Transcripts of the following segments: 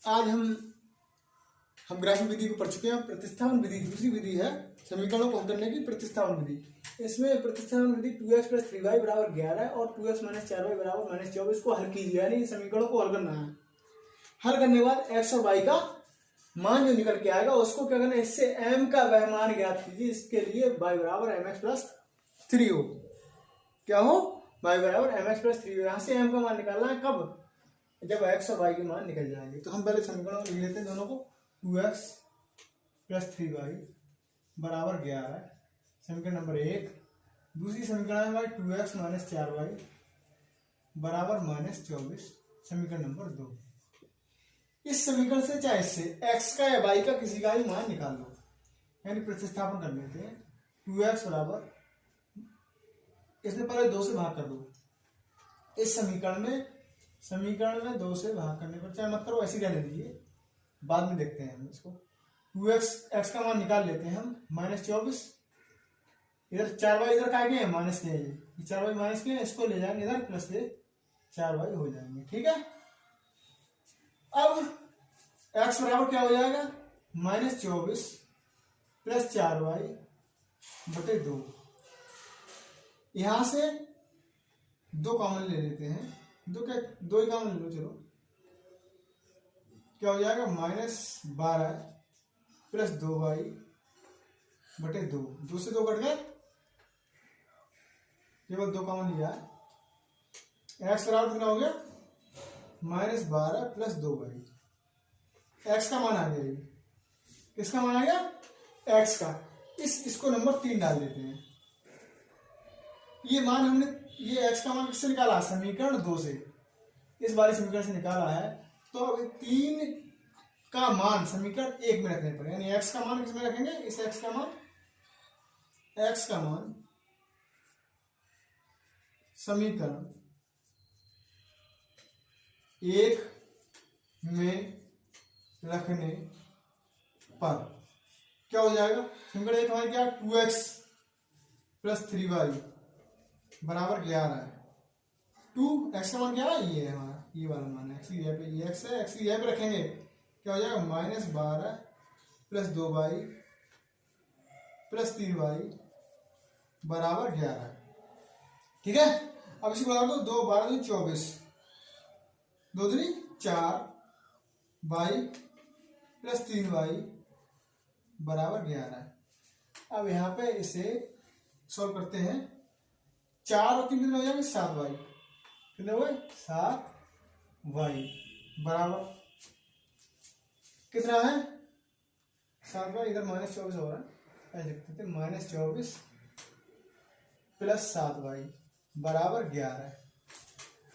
आज हम ग्राफिक विधि को पढ़ चुके हैं। प्रतिस्थापन विधि दूसरी विधि है समीकरणों को हल करने की, प्रतिस्थापन विधि। इसमें प्रतिस्थापन विधि 2x + 3y = 11 और 2x - 4y = -24 को हल कीजिए, यानी समीकरणों को हल करना है। हल करने के बाद x और y का मान जो निकल के आएगा उसको क्या करना है, इससे m का वह मान ज्ञात कीजिए इसके लिए y = mx + 3 हो। क्या हो? y = mx + 3 हो। यहाँ से m का मान निकालना है कब? जब x और y के मान निकल जाएंगे। तो हम पहले समीकरण लिख लेते हैं दोनों को। 2x + 3y = 11, समीकरण नंबर 1। दूसरी समीकरण है हमारी 2x - 4y = -24, समीकरण नंबर 2। इस समीकरण से चाहे इससे x का या y का किसी का भी मान निकाल लो, यानी प्रतिस्थापन कर लेते हैं। 2x बराबर, इसमें पहले 2 से भाग कर दो। इस समीकरण में 2 से भाग करने पर, चाहे मत करो ऐसे ही रहने दीजिए, बाद में देखते हैं हम इसको। 2x x का मान निकाल लेते हैं हम, -24। इधर 4y इधर का आगे है, माइनस के है, 4y माइनस के, इसको ले जाएंगे इधर, प्लस से 4y हो जाएंगे। ठीक है। अब x बराबर क्या हो जाएगा? -24 + 4y / 2। यहां से 2 कॉमन ले लेते हैं। 2 ही कॉमन ले लो, चलो। क्या हो जाएगा? -12 + 2y / 2। 2 से 2 कट गए, केवल 2 कॉमन लिया है। x बराबर कितना हो गया? -12 + 2y। x का मान आ गया। किसका मान आ गया? x का। इसको नंबर 3 डाल देते हैं। ये मान हमने, ये x का मान किससे निकाला? समीकरण 2 से, इस वाले समीकरण से निकाला है। तो अब 3 का मान समीकरण 1 में रखने पर, यानी x का मान किसमें रखेंगे? इस x का मान समीकरण 1 में रखने पर क्या हो जाएगा? समीकरण 1 हमारे क्या? 2x + 3y = 11 है। 2x का मान क्या है? ये है हमारा, ये वाला मान है। x की जगह पे ये x है, x की जगह पे रखेंगे, क्या हो जाएगा? -12 + 2y + 3y = 11। ठीक है। अब इसको लगा दो, 2 12 दूनी 24, 2 दूनी 4, y + 3y = 11। अब यहाँ पे इसे सॉल्व करते हैं। 4 और 3 कितने हो जाएंगे? 7y। कितने हुए? 7y बराबर कितना है? 7y, इधर -24 हो रहा है, ऐसे लिखते थे, -24 + 7y = 11।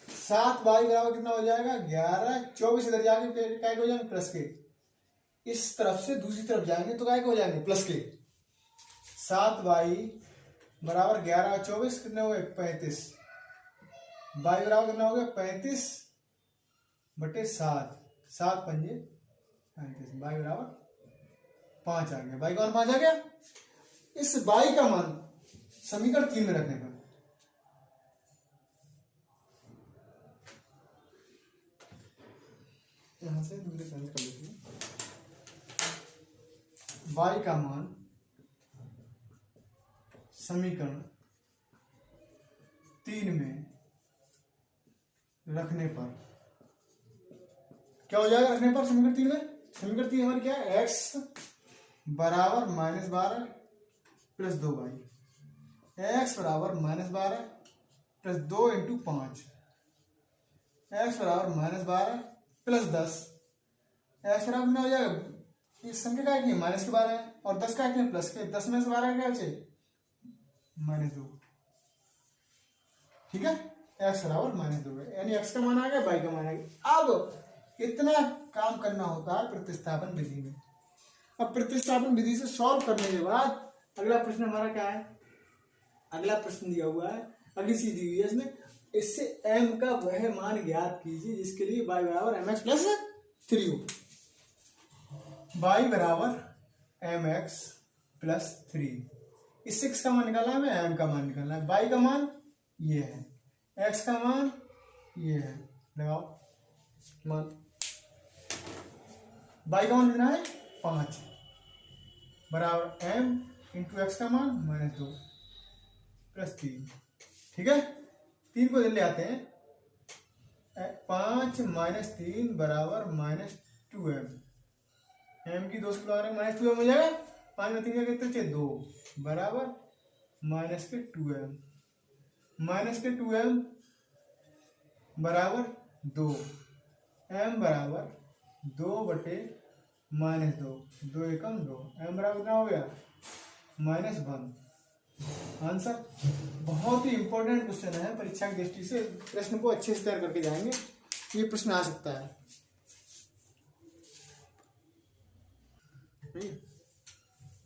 7y बराबर कितना हो जाएगा? 11। 24 इधर जाके फिर क्या हो जाएंगे? प्लस के। इस तरफ से दूसरी तरफ जाएंगे तो क्या हो जाएंगे? प्लस के। 7y बराबर 11 और 24 कितने हो गए? 35। y बराबर कितना हो गया? 35 / 7, 7 पंजे 35, y बराबर 5 आ गया। y का मान 5 आ गया। इस y का मान समीकरण 3 में रखने पर, यहां से दूसरे पेन कर लेते हैं। y का मान समीकरण 3 में रखने पर क्या हो जाएगा? रखने पर समीकरण 3 में, समीकरण 3 हमारी क्या है? x बराबर -12 + 2y। x बराबर -12 + 2 × 5, x बराबर -12 + 10। x बराबर कितना हो जाएगा? इस संख्या का है माइनस के 12 है, और 10 का है प्लस के। 10 में से 12 क्या बचे? -2। ठीक है। x बराबर -2 है, यानी x का मान आ गया, y का मान आ गया। अब इतना काम करना होता है प्रतिस्थापन विधि में। अब प्रतिस्थापन विधि से सॉल्व करने के बाद अगला प्रश्न हमारा क्या है? अगला प्रश्न दिया हुआ है, अगली चीज दी हुई है इसमें, इससे m का वह मान ज्ञात कीजिए जिसके लिए y = mx + 3 हो। y = mx + 3। इस 6 का मान निकालना है, हमें m का मान निकालना है। y का मान ये है, x का मान ये है, लगाओ मान। बाई का मान कितना है 5 बराबर m इंटू एक्स का मान -2 प्लस 3। ठीक है, 3 को ले आते हैं, 5 - 3 बराबर -2m, m की 2 से -2m हो जाएगा। 5 में 3 का कितना चाहिए 2 बराबर -2m, -2m बराबर 2, m बराबर 2/-2, 2 एकम 2, m बराबर कितना हो गया -1। आंसर बहुत ही इंपॉर्टेंट क्वेश्चन है, परीक्षा की दृष्टि से प्रश्न को अच्छे से तैयार करके जाएंगे, ये प्रश्न आ सकता है।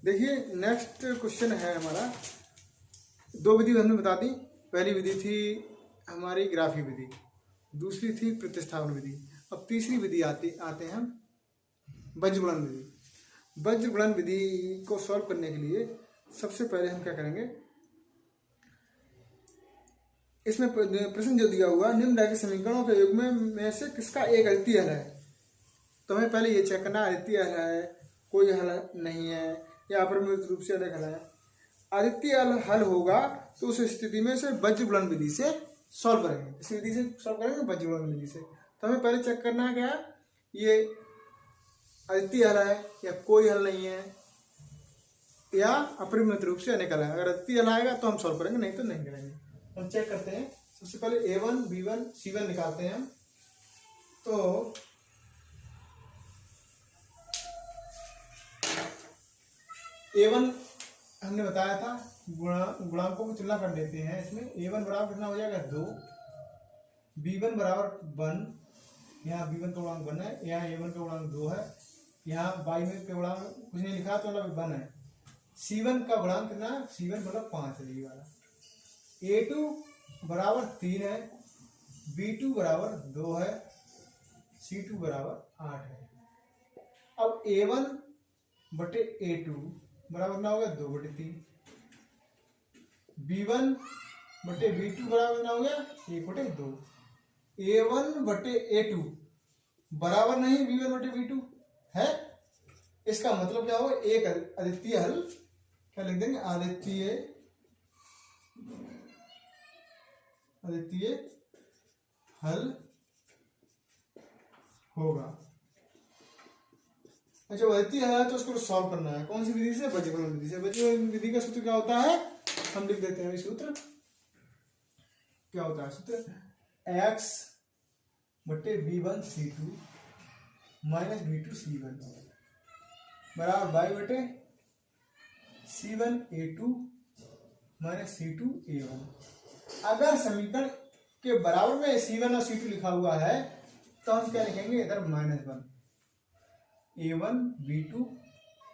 देखिए नेक्स्ट क्वेश्चन है हमारा, 2 विधि हमने बता दी। पहली विधि थी हमारी ग्राफी विधि, दूसरी थी प्रतिस्थापन विधि। अब तीसरी विधि आते हैं हम वज्रगुणन विधि। वज्रगुणन विधि को सॉल्व करने के लिए सबसे पहले हम क्या करेंगे, इसमें प्रश्न जो दिया हुआ निम्नलिखित समीकरणों के युग्म में से किसका एक अद्वितीय हल है। तो हमें पहले ये चेक करना अद्वितीय हल है, कोई हल नहीं है, या अपरिमित रूप से अलग हल है। अद्वितीय हल होगा तो उस स्थिति में से वज्रगुणन विधि से सॉल्व करेंगे, इस विधि से सॉल्व करेंगे वज्रगुणन विधि से। तो हमें पहले चेक करना है क्या ये अद्वितीय हल है या कोई हल नहीं है या अपरिमित रूप से अनेक हल है। अगर अद्वितीय हल आएगा तो हम सॉल्व करेंगे, नहीं तो नहीं करेंगे। हम चेक करते हैं, सबसे पहले a1 b1 c1 निकालते हैं हम। तो a1 हमने बताया था गुणांकों की तुलना कर लेते हैं। इसमें a1 बराबर कितना हो जाएगा 2, b1 बराबर 1, यहाँ b1 का गुणांक 1 है, यहाँ a1 का गुणांक 2 है, यहाँ बाई में का गुणांक कुछ नहीं लिखा तो मतलब 1 है। c1 का गुणांक कितना है, c1 मतलब 5 है ये वाला। a2 बराबर 3 है, b2 बराबर 2 है, c2 बराबर 8 है। अब a1 बटे a2 बराबर कितना हो गया 2/3, b1 बटे b2 बराबर कितना हो गया 1/2। a1 बटे a2 बराबर नहीं b1 बटे b2 है, इसका मतलब क्या होगा एक अद्वितीय हल, क्या लिख देंगे अद्वितीय हल होगा। अच्छा अद्वितीय है तो उसको सॉल्व करना है, कौन सी विधि से, वज्रगुणन विधि से। वज्रगुणन विधि का सूत्र क्या होता है, हम लिख देते हैं। सूत्र क्या होता है, सूत्र x बटे b1 c2 minus b2 c1 बराबर बाई बटे c1 a2 minus c2 a1। अगर समीकरण के बराबर में c1 और c2 लिखा हुआ है तो हम क्या लिखेंगे इधर -1, a1 b2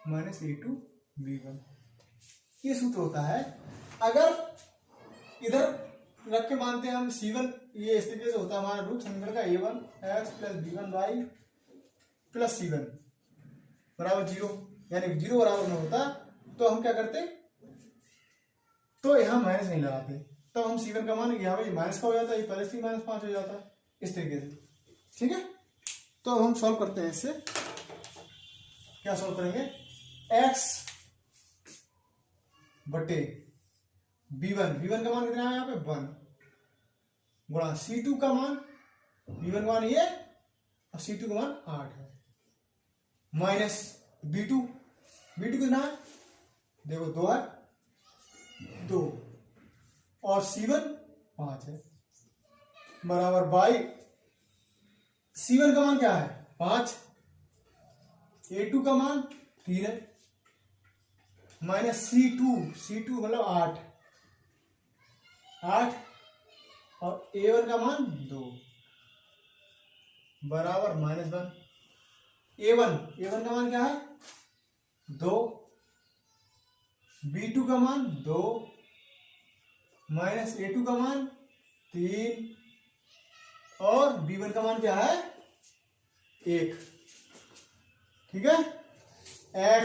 minus a2 b1, ये सूत्र होता है। अगर इधर रख के मानते हैं हम c1, ये इस तरीके से होता है हमारा रूप समीकरण का a1 x plus b1 y plus c1 बराबर 0, यानी 0 बराबर में होता तो हम क्या करते, तो यहाँ माइनस नहीं लगाते, तब हम c1 का मान यहाँ पे माइनस का हो जाता है, ये पहले से -5 हो जाता है, इस तरीके से। ठीक है, तो हम सॉल्व करते हैं इससे। क्या सॉल्व करेंगे, x बटे b1 का मान कितना है यहाँ पे 1 गुणा c2 का मान, b1 का मान ये और c2 का मान 8 है, माइनस b2 कितना है देखो 2 है 2 और c1 5 है बराबर बाई c1 का मान क्या है 5, a2 का मान 3 है माइनस c2 मतलब 8 और a1 का मान 2 बराबर -1। a1 का मान क्या है 2, b2 का मान 2 माइनस a2 का मान 3 और b1 का मान क्या है 1। ठीक है, x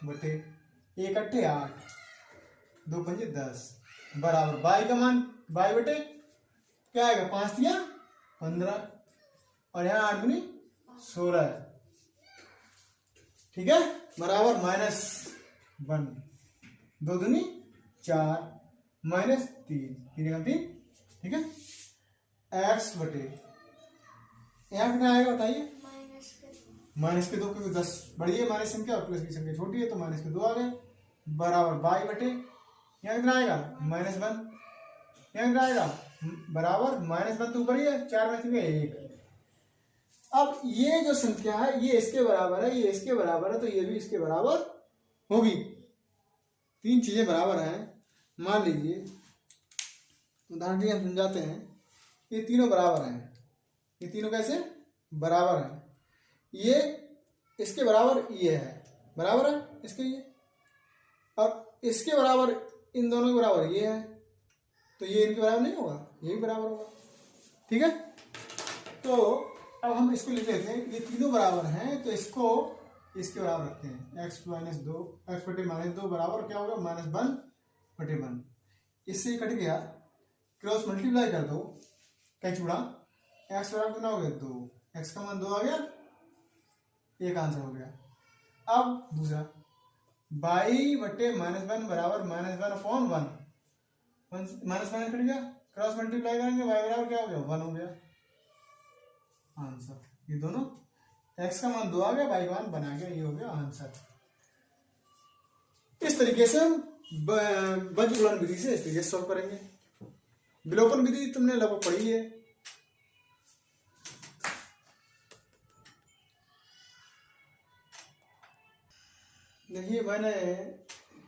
बटे 1 अट्ठे 8 2 पंजे 10 बराबर बाई का मान बाई बटे क्या आएगा 5 या 15 और यहाँ 8 दूनी 16 है ठीक है, बराबर -1, 2 दूनी 4 -3, 3, ठीक है। x बटे यहाँ कितना आएगा बताइए, -2, क्योंकि 10 बड़ी है माइनस संख्या और प्लस की संख्या छोटी है तो -2 आ गए, बराबर y बटे यहाँ कितना आएगा -1, यहाँ कितना आएगा बराबर -1 तो ऊपर ही है, 4 में से 1। अब ये जो संख्या है ये इसके बराबर है, ये इसके बराबर है, तो ये भी इसके बराबर होगी। तीन चीजें बराबर हैं। मान लीजिए उदाहरण के लिए हम समझाते हैं, ये तीनों बराबर हैं, ये तीनों कैसे बराबर हैं, ये इसके बराबर ये है, बराबर है इसके ये, और इसके बराबर इन दोनों के बराबर ये है, तो ये इनके बराबर नहीं होगा, ये भी बराबर होगा, ठीक है। तो अब हम इसको लिख लेते हैं, ये तीनों बराबर हैं तो इसको इसके बराबर रखते हैं, x -2 x बटे -2 बराबर क्या होगा -1 बटे 1। इससे कट गया, क्रॉस मल्टीप्लाई कर दो, कैच उड़ा, x बराबर कितना हो गया 2, x का मान 2 आ गया, एक आंसर हो गया। अब दूसरा y बटे -1 बराबर -1/1, माइनस कट गया, क्रॉस मल्टीप्लाई करेंगे, y बराबर क्या हो गया 1 हो गया आंसर। ये दोनों x का मान 2 आ गया, y का मान बना गया, ये हो गया आंसर। इस तरीके से हम बंधुगुणन विधि से इस तरीके से सॉल्व करेंगे। विलोपन विधि तुमने लगभग पढ़ी है, देखिए मैंने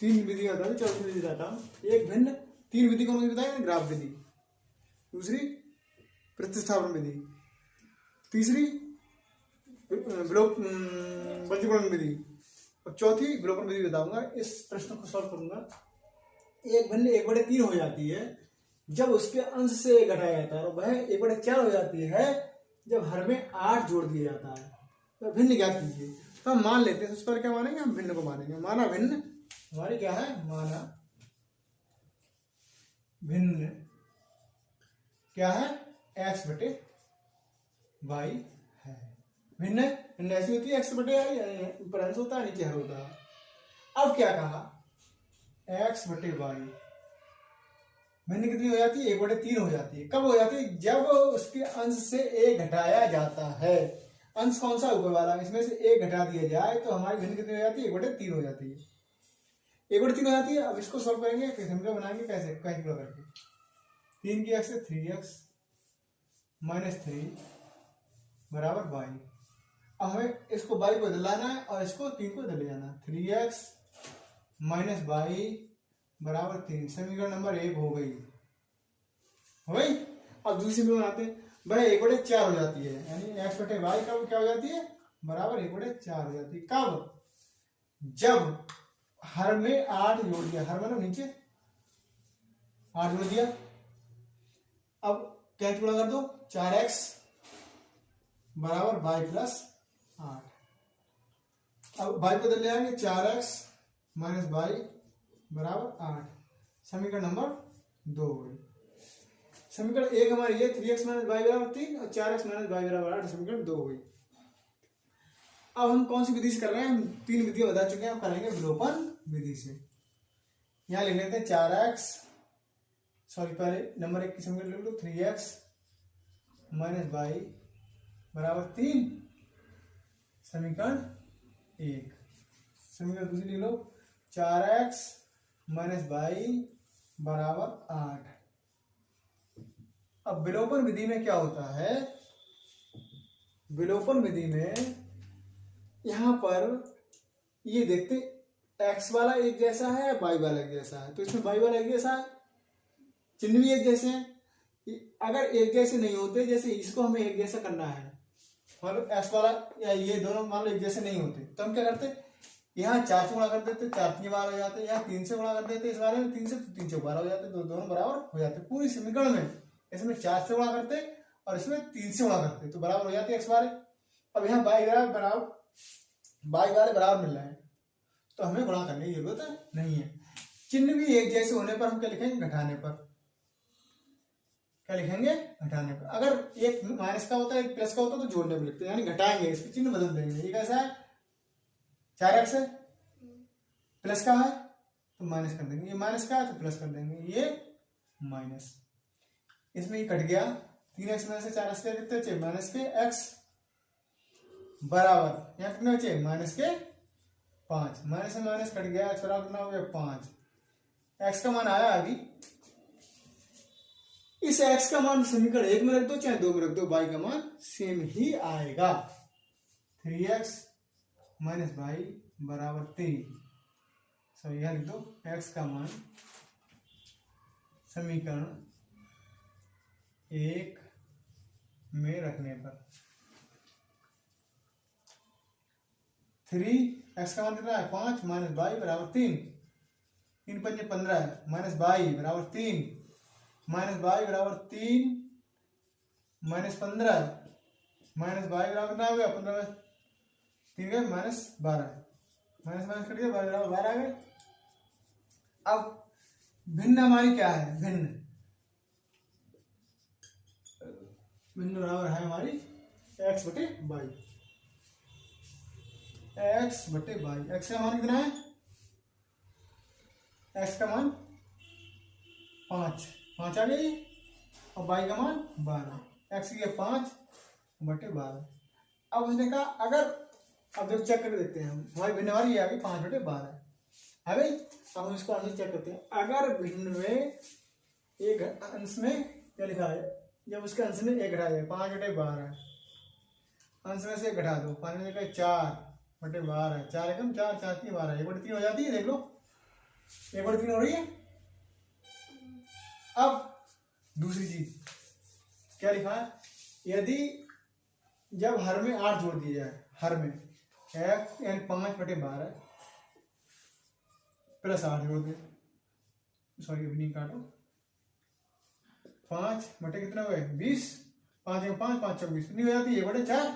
3 विधि बता दी, चौथी विधि बताता हूँ। एक भिन्न 3 विधि कौन सी बताया, ग्राफ विधि, दूसरी प्रतिस्थापन विधि, तीसरी बंधुगुणन विधि, और चौथी विलोपन विधि बताऊंगा। इस प्रश्न को सॉल्व करूंगा। एक भिन्न 1/3 हो जाती है जब उसके अंश से 1 घटाया जाता है, और वह 1/4 हो जाती है जब हर में 8 जोड़ दिया जाता है। तो भिन्न ज्ञात कीजिए। तो हम मान लेते हैं, उस पर क्या मानेंगे, हम भिन्न को मानेंगे। माना भिन्न हमारी क्या है, माना भिन्न क्या है, x बटे y है। भिन्न भिन्न ऐसी होती है, x बटे y, ऊपर अंश होता है नीचे हर होता है। अब क्या कहा, x बटे y भिन्न कितनी हो जाती है, 1/3 हो जाती है। कब हो जाती है, जब उसके अंश से 1 घटाया जाता है। अंश कौन सा, ऊपर वाला, इसमें से 1 घटा दिया जाए तो हमारी भिन्न कितनी हो जाती है, 1/3 हो जाती है, 1/3 हो जाती है। अब इसको सॉल्व करेंगे, समीकरण बनाएंगे कैसे, कैलकुलेट करके। 3 की x से 3x -3 बराबर y। अब हमें इसको y को बदलाना है और इसको 3 को बदल जाना है। 3x -y बराबर 3, समीकरण नंबर 1 हो गई, हो गई। अब दूसरी में बनाते हैं, वह 1/4 हो जाती है, यानी x बटे y कब क्या हो जाती है, बराबर 1/4 हो जाती है। कब, जब हर में 8 जोड़ दिया, हर मतलब नीचे 8 जोड़ दिया। अब क्या गुणा कर दो, 4x बराबर y प्लस 8। अब y को बदल जाएंगे, 4x -y बराबर 8, समीकरण नंबर 2 हो गई। समीकरण 1 हमारी ये 3x -y बराबर 3 और 4x -y बराबर 8, समीकरण 2 हो गई। अब हम कौन सी विधि से कर रहे हैं, हम 3 विधियां बता चुके हैं, हम करेंगे विलोपन विधि से। यहाँ लिख लेते हैं 4x, सॉरी पहले नंबर 1 की समीकरण लिख लो, 3x -y बराबर 3, समीकरण 1। समीकरण दूसरी लिख लो, 4x -y बराबर 8। अब विलोपन विधि में क्या होता है, विलोपन विधि में यहां पर ये देखते x वाला एक जैसा है, y वाला एक जैसा है, तो इसमें y वाला एक जैसा है, चिन्ह भी एक जैसे हैं। अगर एक जैसे नहीं होते, जैसे इसको हमें एक जैसा करना है, मतलब x वाला या ये दोनों मान लो एक जैसे नहीं होते, तो हम क्या करते, यहाँ 4 से गुणा कर देते, 4 3 बार हो जाते, यहाँ 3 से गुणा कर देते, इस बारे में 3 से 3 4 बार हो जाते, दोनों बराबर हो जाते। पूरी समीकरण में इसमें 4 से गुणा करते और इसमें 3 से गुणा करते, तो बराबर हो जाते x बारे। अब यहाँ y बारे बराबर मिल रहा है, तो हमें गुणा करने की जरूरत नहीं है। चिन्ह भी एक जैसे होने पर हम क्या लिखेंगे, घटाने पर, क्या लिखेंगे, घटाने पर। अगर एक माइनस का होता है एक प्लस का होता है तो जोड़ने पर लिखते हैं, यानी घटाएंगे, इसके चिन्ह बदल देंगे। ये कैसा है, 4x है, प्लस का है तो माइनस कर देंगे, ये माइनस का है तो प्लस कर देंगे, ये माइनस, इसमें ये कट गया, 3x में से 4x के कितने बचे, माइनस के x बराबर यहाँ कितने बचे, माइनस के 5, माइनस से माइनस कट गया, x बराबर कितना हो गया 5, x का मान आया अभी, इस x का मान समीकरण 1 में रख दो चाहे 2 में रख दो, y का मान सेम ही आएगा, 3x माइनस y बराबर 3। सो यह लिख दो, x का मान समीकरण 1 में रखने पर 3x का मान कितना है 5 माइनस y बराबर 3, 3 पंजे 15 है, माइनस y बराबर 3, माइनस y बराबर 3 माइनस 15, माइनस y बराबर कितना हो गया 15 में 3 गए माइनस 12, माइनस माइनस कट गया, y बराबर 12 आ गए। अब भिन्न हमारी क्या है, भिन्न बराबर है हमारी x बटे y, x बटे y, x का मान कितना है, x का मान 5 आ गई और y का मान 12, x की 5 बटे 12। अब उसने कहा अगर, अब देखो चेक कर देते हैं हम, हमारी भिन्न वाली आ गई 5 बटे 12 है भाई। अब हम इसको आंसर चेक करते हैं, अगर भिन्न में एक अंश में क्या लिखा है, जब उसके अंश में एक घटा जाए 5 बटे 12, अंश में से एक घटा दो, 5 में से 4 बटे 12, 4 एकम 4 4 3 12, 1 बटे 3 हो जाती है, देख लो 1 बटे 3 हो रही है। अब दूसरी चीज क्या लिखा है, यदि जब हर में 8 जोड़ दिया जाए, हर में यानी 5 बटे 12 प्लस 8 जोड़ दे, सॉरी अभी नहीं काटो, 5 बटे कितना हुए 20, 5 में 5 5 24 नहीं हो जाती, 1 बटे 4,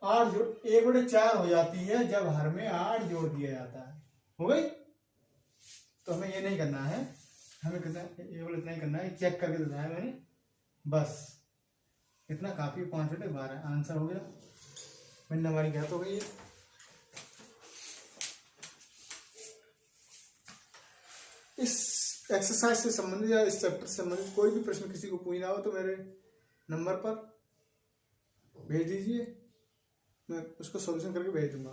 8 जोड़ 1 बटे 4 हो जाती है जब हर में 8 जोड़ दिया जाता है, हो गई। तो हमें ये नहीं करना है, हमें कितना केवल इतना ही करना है, चेक करके बताया मैंने, बस इतना काफी, 5 बटे 12 आंसर हो गया, भिन्न हमारी ज्ञात हो गई है। इस एक्सरसाइज से संबंधित या इस चैप्टर से संबंधित कोई भी प्रश्न किसी को पूछना हो तो मेरे नंबर पर भेज दीजिए, मैं उसको सॉल्यूशन करके भेज दूंगा।